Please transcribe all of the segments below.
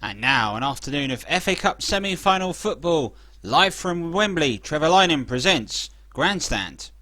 And now, an afternoon of FA Cup semi-final football. Live from Wembley, Trevor Lynham presents Grandstand.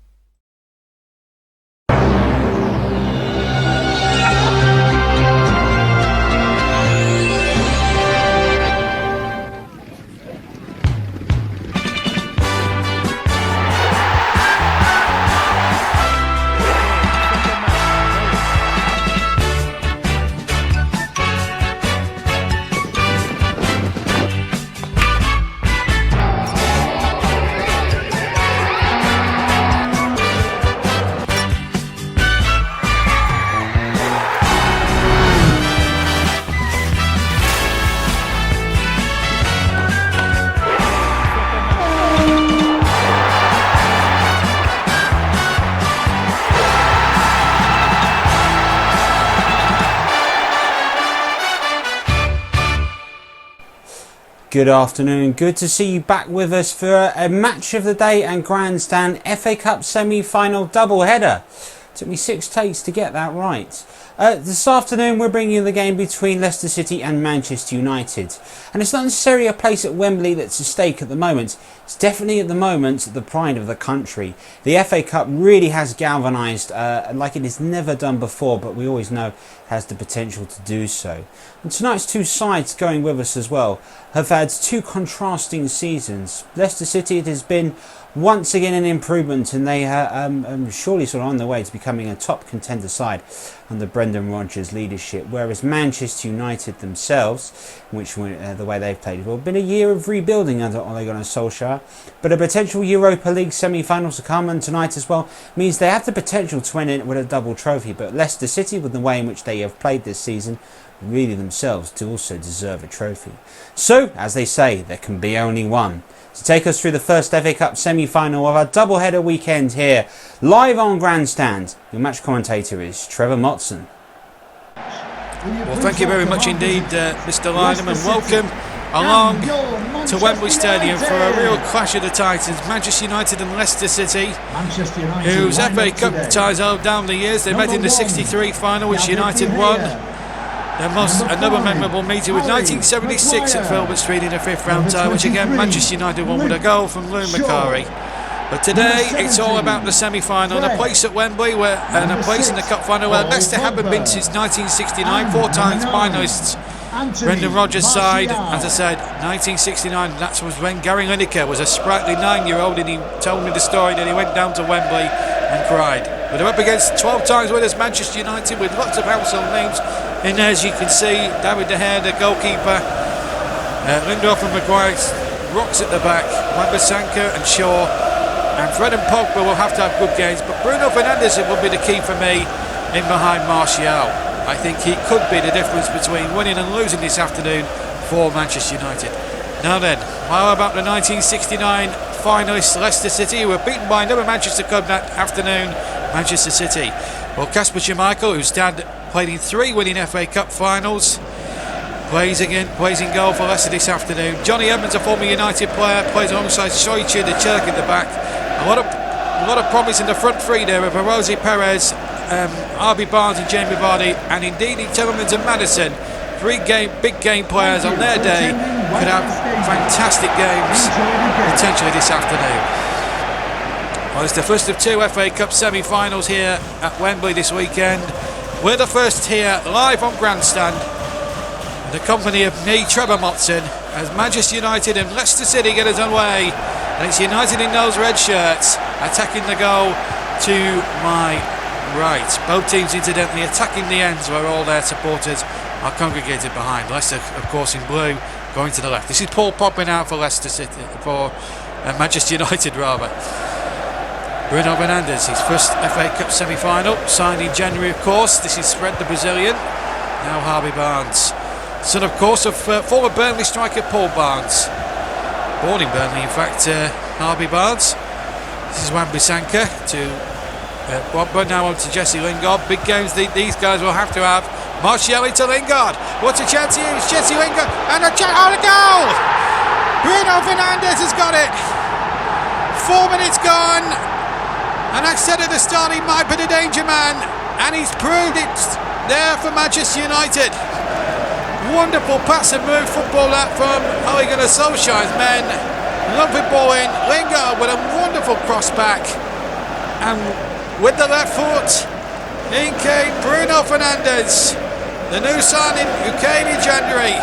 Good afternoon, good to see you back with us for a match of the day and Grandstand FA Cup semi-final double-header. Took me 6 takes to get that right. This afternoon we're bringing you the game between Leicester City and Manchester United. And it's not necessarily a place at Wembley that's at stake at the moment. It's definitely at the moment the pride of the country. The FA Cup really has galvanised like it has never done before, but we always know it has the potential to do so. And tonight's two sides going with us as well have had two contrasting seasons. Leicester City, it has been once again an improvement, and they are surely sort of on their way to becoming a top contender side under Brendan Rodgers' leadership, whereas Manchester United themselves, which the way they've played, well, been a year of rebuilding under Ole Gunner Solskjær, but a potential Europa League semi-finals to come, and tonight as well means they have the potential to win it with a double trophy. But Leicester City, with the way in which they have played this season, really themselves do also deserve a trophy. So, as they say, there can be only one. To take us through the first FA Cup semi-final of our double-header weekend here, live on Grandstand, your match commentator is Trevor Motson. Well, thank you very much indeed, Mr. Lynham, and welcome along to Wembley Stadium for a real clash of the Titans, Manchester United and Leicester City, whose FA Cup ties held down the years. They met in the '63 final, which United won. Another memorable meeting with 1976 at Filbert Street in a fifth round tie, which again Manchester United won with a goal from Lou Macari. But today it's all about the semi-final, a place at Wembley and a place in the cup final where Leicester haven't been since 1969, 4 times finalists. Brendan Rodgers' side, as I said, 1969, that was when Gary Lineker was a sprightly 9-year-old, and he told me the story that he went down to Wembley and cried. But they're up against 12 times winners Manchester United with lots of household names in there, as you can see. David De Gea, the goalkeeper, Lindelof and Maguire, rocks at the back, Wan-Bissaka and Shaw, and Fred and Pogba will have to have good games, but Bruno Fernandes will be the key for me in behind Martial. I think he could be the difference between winning and losing this afternoon for Manchester United. Now then, how about the 1969 finalists Leicester City, who were beaten by another Manchester club that afternoon, Manchester City? Well, Kasper Schmeichel, whose dad played in 3 winning FA Cup finals, plays in goal for Leicester this afternoon. Johnny Evans, a former United player, plays alongside Soichi, the Turk, in the back. A lot of promise in the front three there with Rosie Perez, RB Barnes and Jamie Vardy, and indeed Telemans and Maddison. 3 big game players on their day could have fantastic games potentially this afternoon. Well, it's the first of 2 FA Cup semi-finals here at Wembley this weekend. We're the first here live on Grandstand, in the company of me, Trevor Motson, as Manchester United and Leicester City get us underway. And it's United in those red shirts attacking the goal to my right. Both teams incidentally attacking the ends where all their supporters are congregated behind. Leicester, of course, in blue, going to the left. This is Paul Popping out for Leicester City, for Manchester United rather. Bruno Fernandes, his first FA Cup semi-final, signed in January, of course. This is Fred, the Brazilian. Now Harvey Barnes, son, of course, of former Burnley striker Paul Barnes. Born in Burnley, in fact, Harvey Barnes. This is Wan-Bissaka to Pogba, now on to Jesse Lingard. Big games these guys will have to have. Martial into Lingard. What a chance he is. Jesse Lingard, and a goal! Bruno Fernandes has got it. 4 minutes gone. And I said at the start he might be the danger man, and he's proved it there for Manchester United. wonderful pass and move football that from Ole Gunner Solskjær's men. Lovely ball in. Lingard with a wonderful cross back. And with the left foot, in came Bruno Fernandes, the new signing who came in January.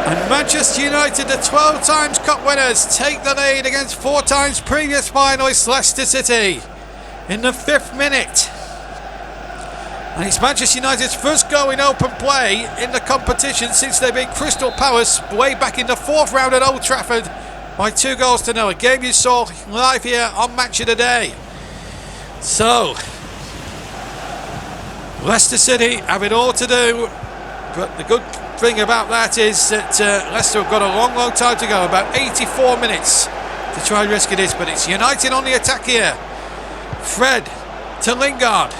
And Manchester United, the 12 times cup winners, take the lead against 4 times previous finalists Leicester City in the 5th minute. And it's Manchester United's first goal in open play in the competition since they beat Crystal Palace way back in the 4th round at Old Trafford by 2-0. A game you saw live here on Match of the Day. So, Leicester City have it all to do, but the good thing about that is that Leicester have got a long time to go, about 84 minutes to try and rescue this, but it's United on the attack here. Fred to Lingard.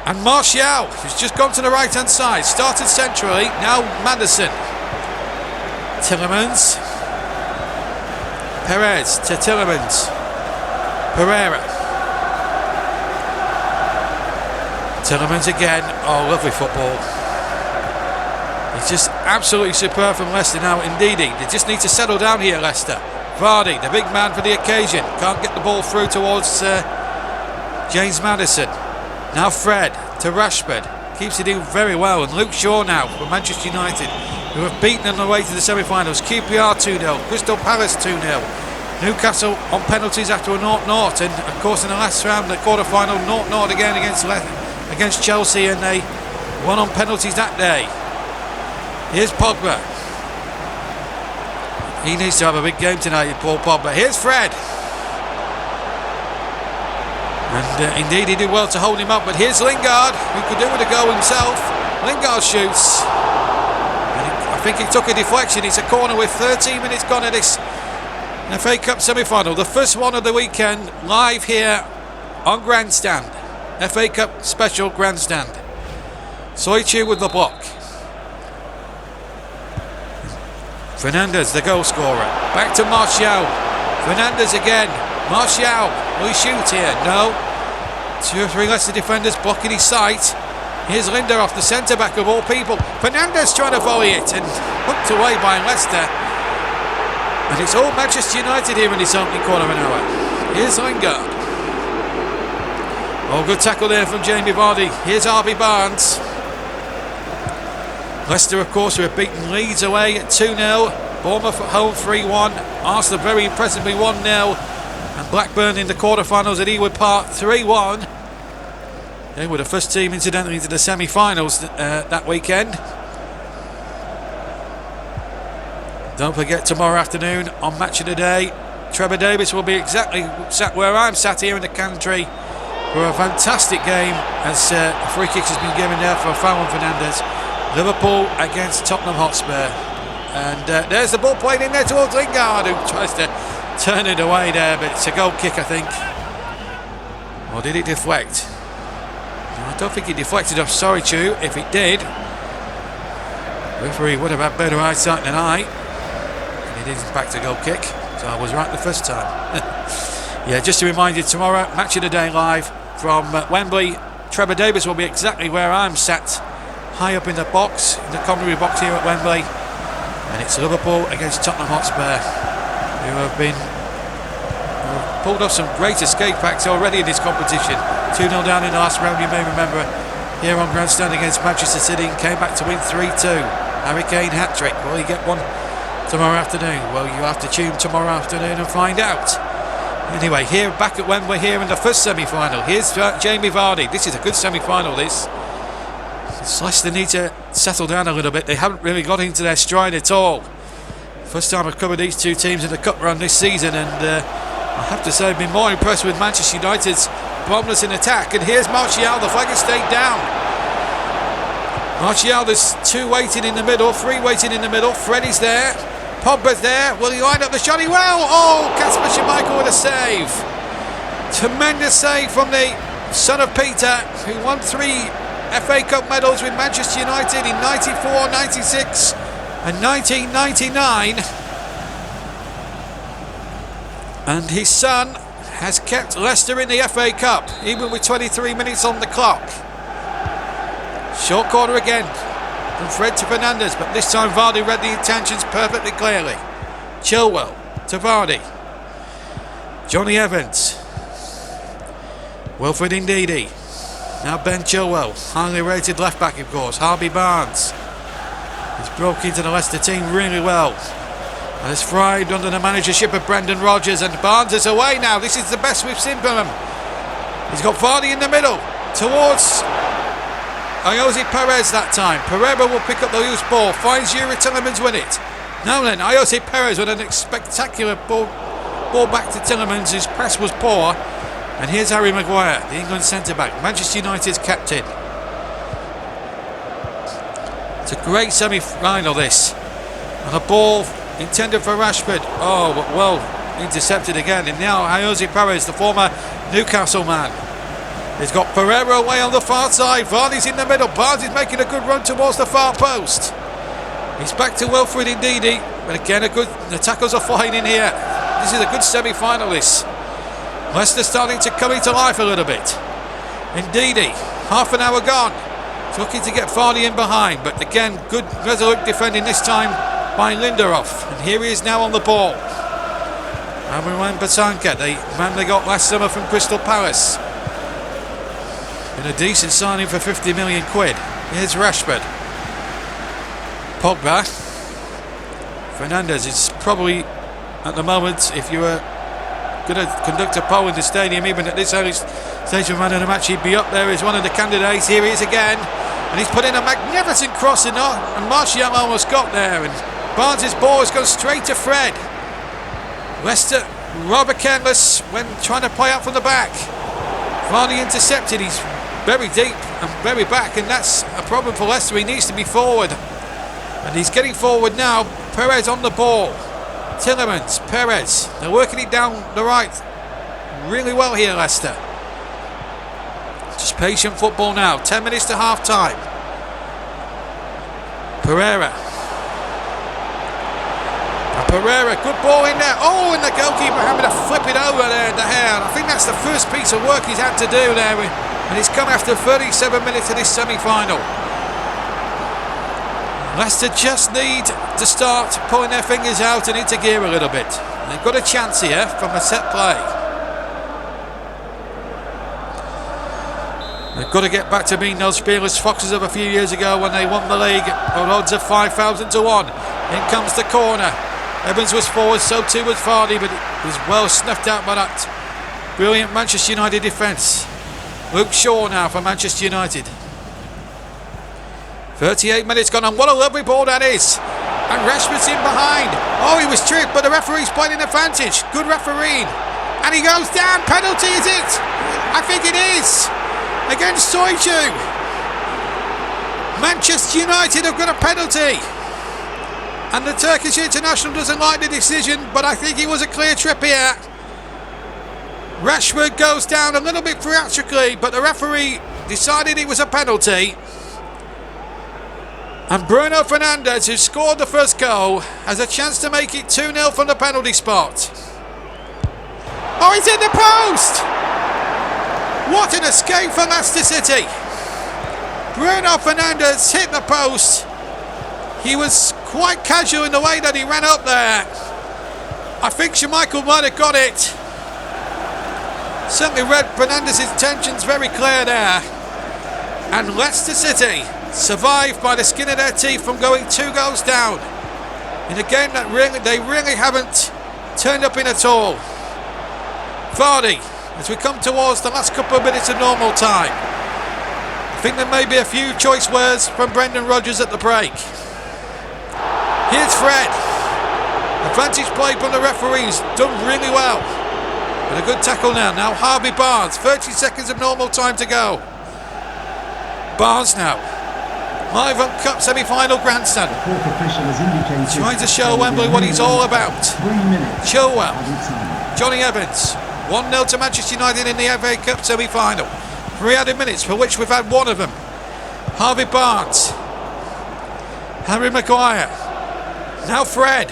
And Martial, who's just gone to the right hand side, started centrally, now Maddison. Tielemans. Perez to Tielemans. Pereira. Tielemans again. Oh, lovely football. It's just absolutely superb from Leicester now. Indeed, they just need to settle down here, Leicester. Vardy, the big man for the occasion, can't get the ball through towards James Maddison. Now Fred to Rashford, keeps it in very well, and Luke Shaw now for Manchester United, who have beaten on the way to the semi-finals. QPR 2-0, Crystal Palace 2-0, Newcastle on penalties after a 0-0, and of course in the last round, the quarter-final 0-0 again against Chelsea, and they won on penalties that day. Here's Pogba. He needs to have a big game tonight, Paul Pogba. Here's Fred. And indeed he did well to hold him up, but here's Lingard, who could do with a goal himself. Lingard shoots. And I think he took a deflection. It's a corner with 13 minutes gone at this FA Cup semi-final. The first one of the weekend, live here on Grandstand. FA Cup special Grandstand. Soichu with the block. Fernandes, the goal scorer. Back to Martial. Fernandes again. Martial, will he shoot here? No. 2 or 3 Leicester defenders blocking his sight. Here's Lindelof, the centre-back of all people. Fernandes trying to volley it and hooked away by Leicester. And it's all Manchester United here in this opening quarter of an hour. Here's Lingard. Oh, good tackle there from Jamie Vardy. Here's RB Barnes. Leicester, of course, who have beaten Leeds away at 2-0. Bournemouth at home 3-1. Arsenal very impressively 1-0. And Blackburn in the quarter-finals at Ewood Park 3-1. They were the first team incidentally into the semi-finals that weekend. Don't forget, tomorrow afternoon on Match of the Day, Trevor Davis will be exactly sat where I'm sat here in the country for a fantastic game, as a free kick has been given there for a foul on Fernandes. Liverpool against Tottenham Hotspur. And there's the ball played in there towards Lingard, who tries to turn it away there, but it's a goal kick, I think. Or did it deflect? No, I don't think it deflected off Soichu. If it did, the referee would have had better eyesight than I. And it is in fact a goal kick, so I was right the first time. Yeah, just to remind you, tomorrow, Match of the Day live from Wembley. Trevor Davis will be exactly where I'm sat, high up in the box, in the commentary box here at Wembley. And it's Liverpool against Tottenham Hotspur, who have pulled off some great escape acts already in this competition. 2-0 down in the last round, you may remember, here on Grandstand against Manchester City, and came back to win 3-2. Harry Kane hat-trick. Will he get one tomorrow afternoon? Well, you have to tune tomorrow afternoon and find out. Anyway, here back at Wembley here in the first semi-final. Here's Jamie Vardy. This is a good semi-final, this. Leicester need to settle down a little bit. They haven't really got into their stride at all. First time I've covered these two teams in the cup run this season, and I have to say I've been more impressed with Manchester United's bombers in attack. And here's Martial, the flag has stayed down. Martial, there's 2 waiting in the middle, 3 waiting in the middle. Freddie's there, Pogba's there. Will he line up the shot? He will! Oh, Kasper Schmeichel with a save. Tremendous save from the son of Peter, who won 3 FA Cup medals with Manchester United in 94, 96 and 1999. And his son has kept Leicester in the FA Cup, even with 23 minutes on the clock. Short corner again. From Fred to Fernandes, but this time Vardy read the intentions perfectly clearly. Chilwell to Vardy. Johnny Evans. Wilfred Ndidi. Now Ben Chilwell, highly rated left back of course. Harvey Barnes. He's broke into the Leicester team really well. And has thrived under the managership of Brendan Rodgers, and Barnes is away now. This is the best we've seen from him. He's got Vardy in the middle towards Jose Perez that time. Pereira will pick up the loose ball, finds Yuri Tillemans with it. Now then, Jose Perez with a spectacular ball back to Tillemans, whose press was poor. And here's Harry Maguire, the England centre-back, Manchester United's captain. It's a great semi-final this. And a ball intended for Rashford. Oh, well intercepted again. And now Jose Perez, the former Newcastle man. He's got Pereira away on the far side. Vardy's in the middle. Barnes is making a good run towards the far post. He's back to Wilfred Ndidi. But again, the tackles are flying in here. This is a good semi-final this. Leicester starting to come into life a little bit. Ndidi, half an hour gone. He's looking to get Vardy in behind. But again, good resolute defending this time by Lindelof. And here he is now on the ball. Amran Batanka, the man they got last summer from Crystal Palace. Been a decent signing for 50 million quid. Here's Rashford. Pogba. Fernandes is probably, at the moment, if you were going to conduct a poll in the stadium, even at this early stage of man of the match, he'd be up there as one of the candidates. Here he is again. And he's put in a magnificent cross, and Martial almost got there. And Barnes' ball has gone straight to Fred. Leicester rather careless when trying to play out from the back. Vardy intercepted. He's very deep and very back, and that's a problem for Leicester. He needs to be forward, and he's getting forward now. Perez on the ball. Tillemans, Perez. They're working it down the right really well here, Leicester. Just patient football now. 10 minutes to half time. Pereira. And Pereira, good ball in there. Oh, and the goalkeeper having to flip it over there in the hair. I think that's the first piece of work he's had to do there. And he's come after 37 minutes of this semi-final. Leicester just need to start pulling their fingers out and into gear a little bit. They've got a chance here from a set play. They've got to get back to being those fearless Foxes of a few years ago when they won the league at odds of 5,000 to 1. In comes the corner. Evans was forward, so too was Vardy, but it was well snuffed out by that brilliant Manchester United defence. Luke Shaw now for Manchester United. 38 minutes gone on. What a lovely ball that is. And Rashford's in behind. Oh, he was tripped, but the referee's playing an advantage. Good refereeing. And he goes down. Penalty, is it? I think it is. Against Soyuncu. Manchester United have got a penalty. And the Turkish international doesn't like the decision, but I think it was a clear trip here. Rashford goes down a little bit theatrically, but the referee decided it was a penalty. And Bruno Fernandes, who scored the first goal, has a chance to make it 2-0 from the penalty spot. Oh, it's in the post! What an escape for Leicester City. Bruno Fernandes hit the post. He was quite casual in the way that he ran up there. I think Schmeichel might have got it. Certainly read Fernandes' intentions very clear there. And Leicester City survived by the skin of their teeth from going 2 goals down in a game that they really haven't turned up in at all. Vardy, as we come towards the last couple of minutes of normal time, I think there may be a few choice words from Brendan Rodgers at the break. Here's Fred. Advantage play from the referees, done really well. But a good tackle now. Now Harvey Barnes, 30 seconds of normal time to go. Barnes now. Live on Cup semi-final Grandstand. Trying to show Wembley what he's all about. Chilwell. Johnny Evans. 1-0 to Manchester United in the FA Cup semi-final. 3 added minutes, for which we've had 1 of them. Harvey Barnes. Harry Maguire. Now Fred.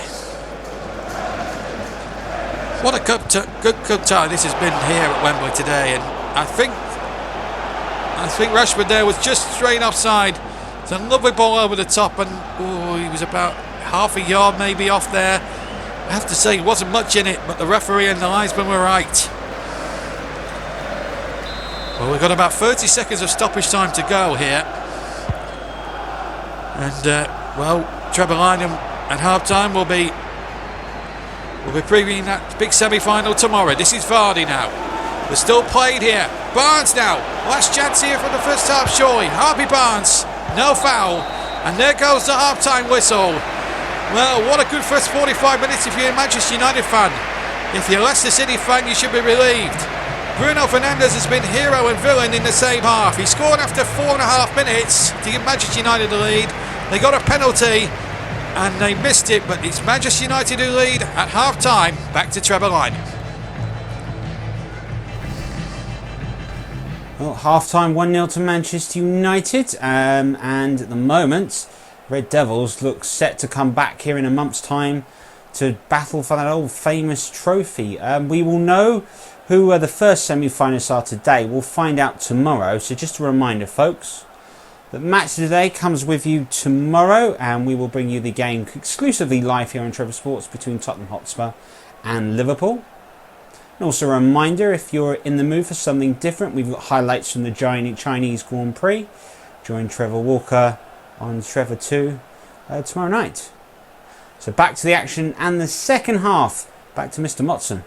What a good cup tie this has been here at Wembley today. And I think I think Rashford there was just straight offside. It's a lovely ball over the top, and he was about half a yard maybe off there. I have to say, it wasn't much in it, but the referee and the linesman were right. Well, we've got about 30 seconds of stoppage time to go here. And, well, Trevor Lynham at half-time will be previewing that big semi-final tomorrow. This is Vardy now. We're still played here. Barnes now. Last chance here for the first half, surely. Harvey Barnes. No foul. And there goes the half-time whistle. Well, what a good first 45 minutes if you're a Manchester United fan. If you're a Leicester City fan, you should be relieved. Bruno Fernandes has been hero and villain in the same half. He scored after 4.5 minutes to give Manchester United the lead. They got a penalty and they missed it, but it's Manchester United who lead at half-time. Back to Trevor Lynham. Well, half-time 1-0 to Manchester United, and at the moment, Red Devils look set to come back here in a month's time to battle for that old famous trophy. We will know who the first semi-finalists are today. We'll find out tomorrow, so just a reminder, folks, the match of the day comes with you tomorrow, and we will bring you the game exclusively live here on Trevor Sports between Tottenham Hotspur and Liverpool. And also a reminder, if you're in the mood for something different, we've got highlights from the Chinese Grand Prix. Join Trevor Walker on Trevor 2 tomorrow night. So back to the action and the second half. Back to Mr. Motson.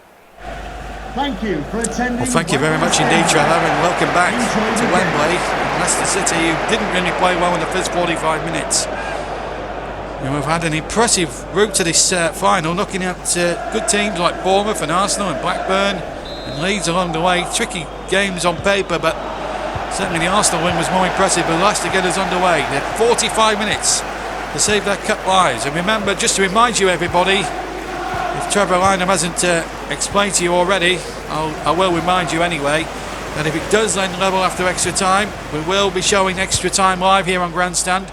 Thank you for attending. Well, thank you very much indeed, Trevor, and welcome back to Wembley. Leicester City, who didn't really play well in the first 45 minutes. And we've had an impressive route to this final, knocking out good teams like Bournemouth and Arsenal and Blackburn and Leeds along the way. Tricky games on paper, but certainly the Arsenal win was more impressive. But Leicester get us underway. They had 45 minutes to save their cup lives. And remember, just to remind you, everybody, if Trevor Lynham hasn't explained to you already, I will remind you anyway, that if it does end level after extra time, we will be showing extra time live here on Grandstand.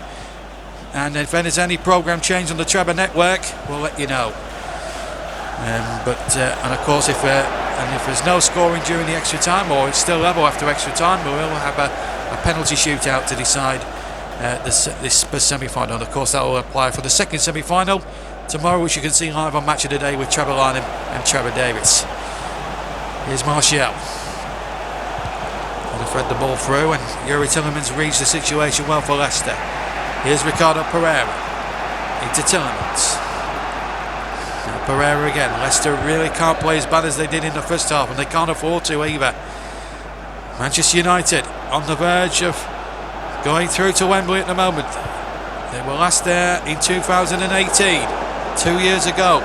And if there's any programme change on the Trevor network, we'll let you know. And of course, if there's no scoring during the extra time, or it's still level after extra time, we will have a penalty shootout to decide this semi-final. And of course, that will apply for the second semi-final tomorrow, which you can see live on Match of the Day with Trevor Lynham and Trevor Davis. Here's Martial. Going to thread the ball through, and Yuri Tillemans reads the situation well for Leicester. Here's Ricardo Pereira into Tillemans. Now Pereira again. Leicester really can't play as bad as they did in the first half, and they can't afford to either. Manchester United on the verge of going through to Wembley at the moment. They were last there in 2018, 2 years ago.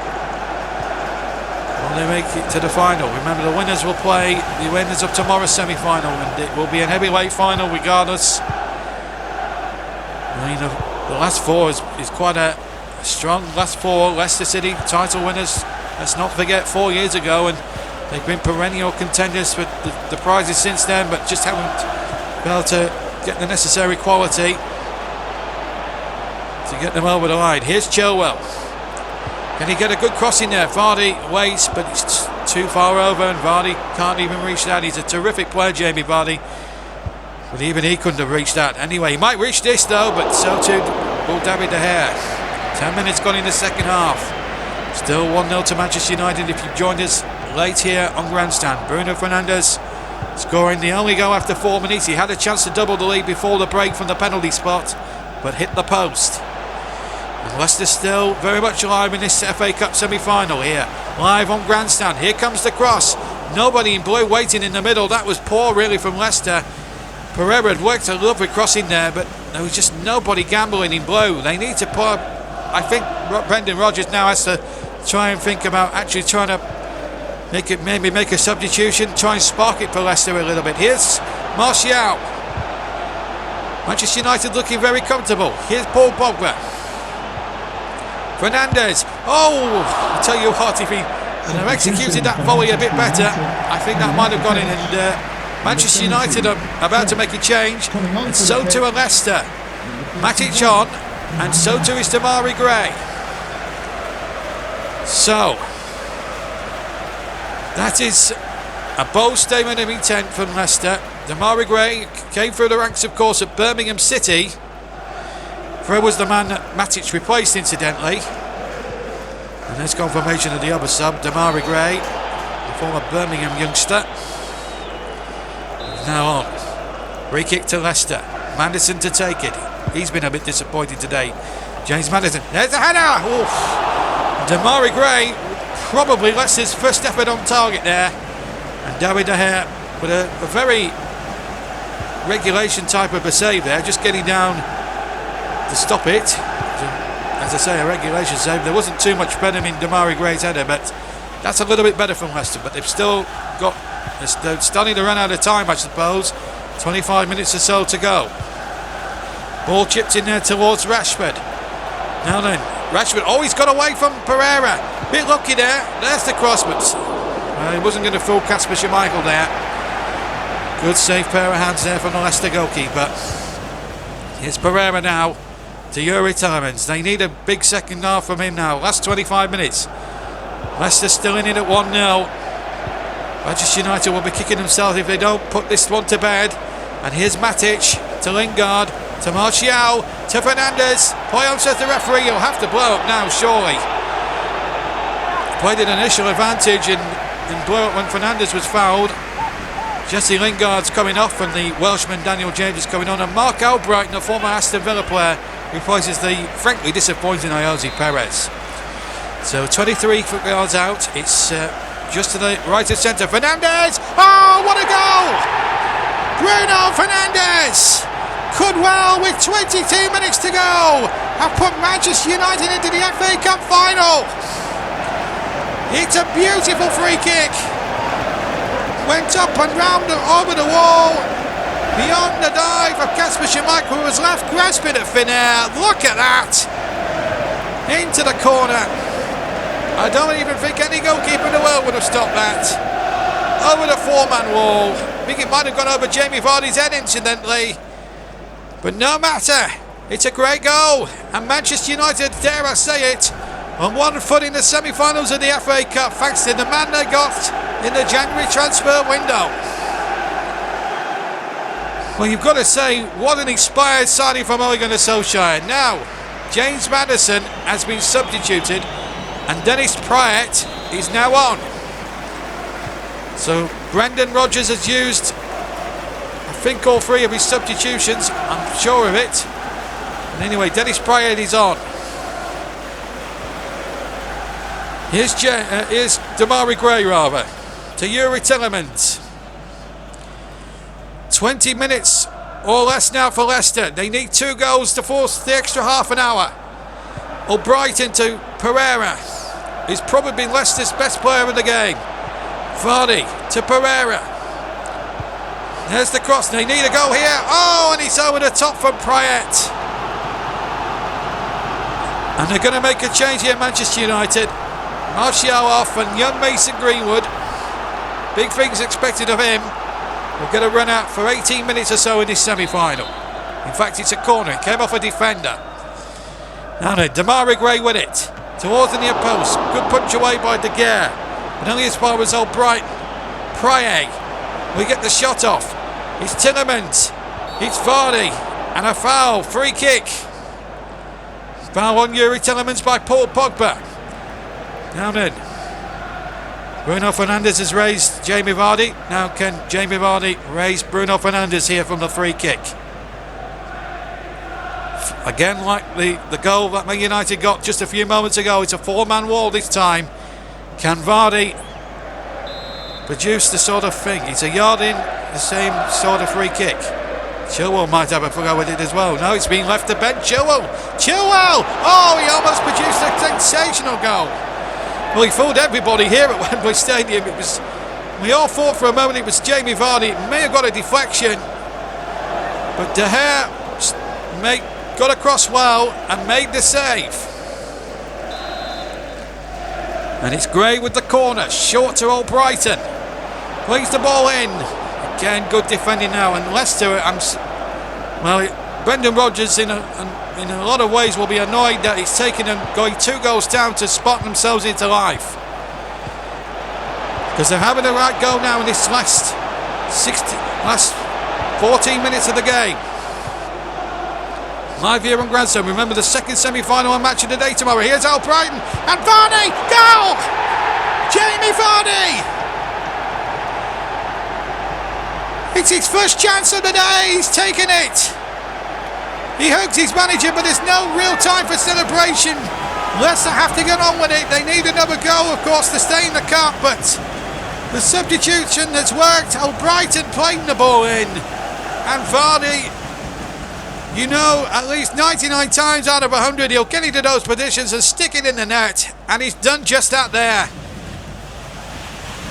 Will they make it to the final? Remember, the winners will play the winners of tomorrow's semi-final, and it will be a heavyweight final regardless. The last four is quite a strong last four. Leicester City title winners, let's not forget, 4 years ago, and they've been perennial contenders for the prizes since then, but just haven't been able to get the necessary quality to get them over the line. Here's Chilwell. Can he get a good cross in there? Vardy waits, but it's too far over, and Vardy can't even reach that. He's a terrific player, Jamie Vardy, but even he couldn't have reached that. Anyway, he might reach this though, but so too will David De Gea. 10 minutes gone in the second half. Still 1-0 to Manchester United if you've joined us late here on Grandstand. Bruno Fernandes scoring the only goal after 4 minutes. He had a chance to double the lead before the break from the penalty spot, but hit the post. And Leicester still very much alive in this FA Cup semi-final here, live on Grandstand. Here comes the cross. Nobody in blue waiting in the middle. That was poor really from Leicester. Pereira had worked a lovely cross in there, but there was just nobody gambling in blue. They need to put, I think Brendan Rodgers now has to try and think about actually trying to make a substitution, try and spark it for Leicester a little bit. Here's Martial. Manchester United looking very comfortable. Here's Paul Pogba. Fernandes. Oh, I tell you what, if he had executed that volley a bit better, I think that might have gone in. And Manchester United are about to make a change, and so too are Leicester. Matic on, and so too is Damari Gray. So that is a bold statement of intent from Leicester. Demarai Gray came through the ranks, of course, at Birmingham City. Gray was the man that Matic replaced, incidentally. And there's confirmation of the other sub, Demarai Gray, the former Birmingham youngster. Now on. Free kick to Leicester. Maddison to take it. He's been a bit disappointed today. James Maddison. There's the header! Oof. Demarai Gray, probably Leicester's first effort on target there. And David De Gea with a very regulation type of a save there, just getting down to stop it. As I say, a regulation save. There wasn't too much better in Demarai Gray's header, but that's a little bit better from Leicester. But they've still got, they're starting to run out of time, I suppose. 25 minutes or so to go. Ball chipped in there towards Rashford. Now then, Rashford, oh, he's got away from Pereira. Bit lucky there. There's the cross, but he wasn't going to fool Kasper Schmeichel there. Good safe pair of hands there from the Leicester goalkeeper. Here's Pereira now to Yuri Tillemans. They need a big second half from him now. Last 25 minutes. Leicester still in it at 1-0. Manchester United will be kicking themselves if they don't put this one to bed. And here's Matic to Lingard to Martial to Fernandes. Play on, says the referee. You'll have to blow up now, surely. Played an initial advantage and blew up when Fernandes was fouled. Jesse Lingard's coming off and the Welshman Daniel James is coming on, and Mark Albright, the former Aston Villa player, replaces the frankly disappointing Ayoze Perez. So 23 yards out, it's just to the right of centre. Fernandes! Oh, what a goal! Bruno Fernandes could well, with 22 minutes to go, have put Manchester United into the FA Cup final. It's a beautiful free kick. Went up and round and over the wall, beyond the dive of Kasper Schmeichel, who was left grasping at thin air. Look at that! Into the corner. I don't even think any goalkeeper in the world would have stopped that. Over the four-man wall. I think it might have gone over Jamie Vardy's head, incidentally. But no matter, it's a great goal. And Manchester United, dare I say it, on one foot in the semi-finals of the FA Cup, thanks to the man they got in the January transfer window. Well, you've got to say, what an inspired signing from Ole Gunner Solskjær. Now, James Maddison has been substituted, and Dennis Praet is now on. So Brendan Rodgers has used, I think, all three of his substitutions. I'm sure of it. And anyway, Dennis Praet is on. Here's Demarai Gray, rather, to Yuri Tillemans. 20 minutes or less now for Leicester. They need 2 goals to force the extra half an hour. Albrighton to Pereira. He's probably been Leicester's best player in the game. Vardy to Pereira. There's the cross. They need a goal here. Oh, and he's over the top from Praet. And they're going to make a change here, Manchester United. Martial off and young Mason Greenwood, big things expected of him, will get a run out for 18 minutes or so in this semi-final. In fact, it's a corner. It came off a defender. Now then, Demarai Gray with it towards the near post. Good punch away by De Gea, but only as far as Albright. Praet, we get the shot off. It's Tillemans, it's Vardy, and a foul. Free kick. Foul on Yuri Tillemans by Paul Pogba. Now then, Bruno Fernandes has raised Jamie Vardy. Now can Jamie Vardy raise Bruno Fernandes here from the free kick? Again, like the goal that Man United got just a few moments ago, it's a 4-man wall this time. Can Vardy produce the sort of thing? It's a yard in, the same sort of free kick. Chilwell might have a go with it as well. No, it's being left to Ben Chilwell. Oh, he almost produced a sensational goal. Well, he fooled everybody here at Wembley Stadium. We all thought for a moment it was Jamie Vardy. It may have got a deflection, but De Gea got across well and made the save. And it's Gray with the corner, short to Albrighton. Plays the ball in. Again, good defending now. And Leicester, Brendan Rodgers in a lot of ways will be annoyed that it's taken them going 2 goals down to spot themselves into life, because they're having a right go now in this last 14 minutes of the game. Live here on Grandstand. Remember the second semi-final and match of the day tomorrow. Here's Brighton and Vardy. Goal! Jamie Vardy! It's his first chance of the day. He's taken it. He hugged his manager, but there's no real time for celebration. Leicester have to get on with it. They need another goal, of course, to stay in the cup, but the substitution has worked. Brighton playing the ball in. And Vardy, you know, at least 99 times out of 100, he'll get into those positions and stick it in the net. And he's done just that there.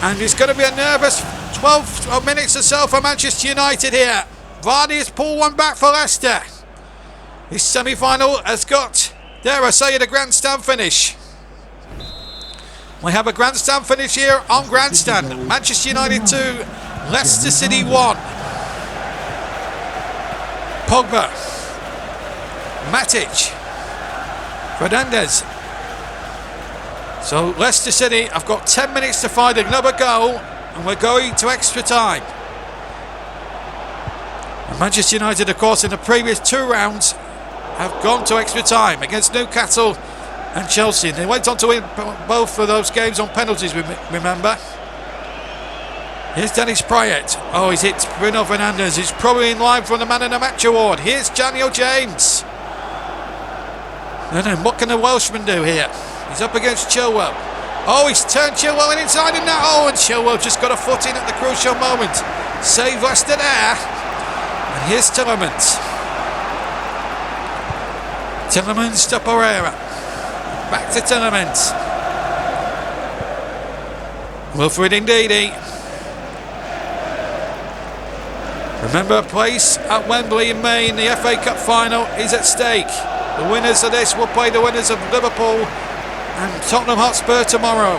And it's going to be a nervous 12 minutes or so for Manchester United here. Vardy has pulled one back for Leicester. This semi-final has got, dare I say it, a grandstand finish. We have a grandstand finish here on Grandstand. Manchester United 2, Leicester City 1. Pogba, Matic, Fernandes. So Leicester City have got 10 minutes to find another goal, and we're going to extra time. And Manchester United, of course, in the previous 2 rounds have gone to extra time against Newcastle and Chelsea. They went on to win both of those games on penalties, remember. Here's Dennis Prayet. Oh, he's hit Bruno Fernandes. He's probably in line for the Man of the Match award. Here's Daniel James. And then what can the Welshman do here? He's up against Chilwell. Oh, he's turned Chilwell inside in that. Oh, and Chilwell just got a foot in at the crucial moment. Save Leicester there. And here's Tillemans. Tillemans to Pereira. Back to Tillemans. Wilfred Ndidi. Remember, a place at Wembley in May in the FA Cup final is at stake. The winners of this will play the winners of Liverpool and Tottenham Hotspur tomorrow.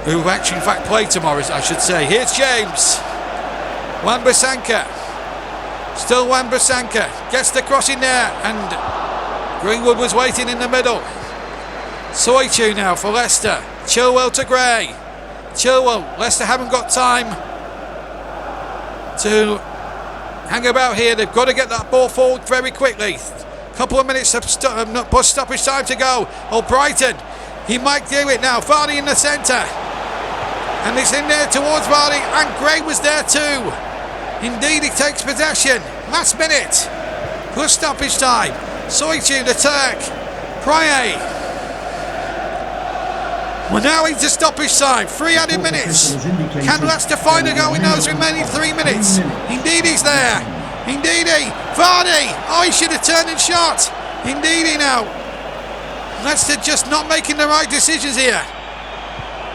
Who actually in fact play tomorrow, I should say. Here's James. Wan-Bissaka. Still Wan-Bissaka. Gets the cross in there, and Greenwood was waiting in the middle. Soitu now for Leicester. Chilwell to Gray. Chilwell. Leicester haven't got time to hang about here. They've got to get that ball forward very quickly. Couple of minutes of stoppage time to go. Oh, Brighton, he might do it now. Vardy in the centre, and it's in there towards Vardy, and Gray was there too. Indeed, he takes possession. Last minute, plus stoppage time. Soitu, the Turk. Praye. We're now into stoppage time. 3 added minutes. Can Leicester find a goal in those remaining 3 minutes? Indeed, he's there. Indeedy. Vardy. Oh, he should have turned and shot. Indeedy now. Leicester just not making the right decisions here.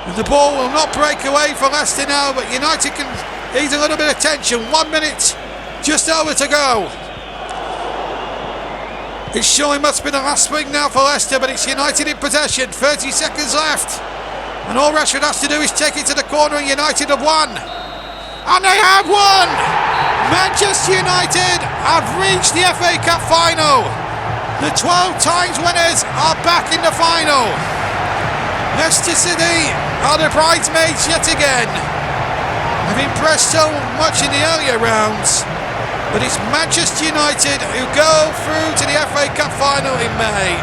And the ball will not break away for Leicester now, but United can ease a little bit of tension. 1 minute just over to go. It surely must be the last swing now for Leicester, but it's United in possession. 30 seconds left. And all Rashford has to do is take it to the corner, and United have won. And they have won! Manchester United have reached the FA Cup final. The 12 times winners are back in the final. Leicester City are the bridesmaids yet again. Have impressed so much in the earlier rounds. But it's Manchester United who go through to the FA Cup final in May.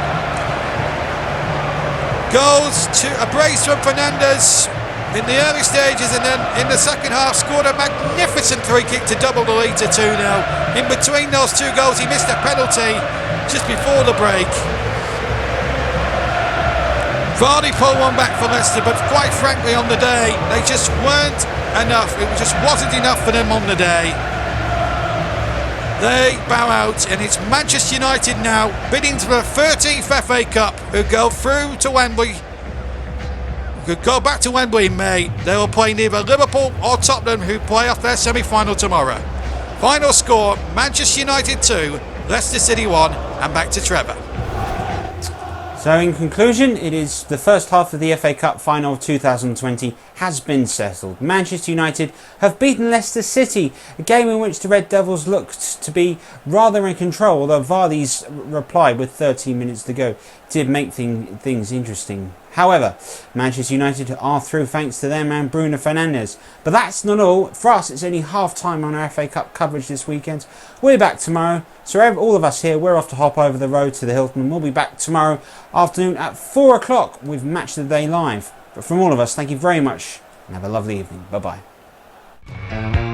Goals to a brace from Fernandes in the early stages, and then in the second half scored a magnificent free kick to double the lead to 2-0. In between those 2 goals he missed a penalty just before the break. Vardy pulled one back for Leicester, but quite frankly on the day they just weren't enough. It just wasn't enough for them on the day. They bow out, and it's Manchester United now bidding for the 13th FA Cup, who go through to Wembley. Could go back to Wembley in May. They will play neither Liverpool or Tottenham, who play off their semi-final tomorrow. Final score: Manchester United 2, Leicester City 1, and back to Trevor. So in conclusion, it is the first half of the FA Cup final of 2020 has been settled. Manchester United have beaten Leicester City, a game in which the Red Devils looked to be rather in control, although Vardy's reply with 13 minutes to go did make things interesting. However, Manchester United are through thanks to their man Bruno Fernandes. But that's not all. For us, it's only half time on our FA Cup coverage this weekend. We're back tomorrow. So all of us here, we're off to hop over the road to the Hilton. We'll be back tomorrow afternoon at 4 o'clock with Match of the Day live. But from all of us, thank you very much and have a lovely evening. Bye-bye.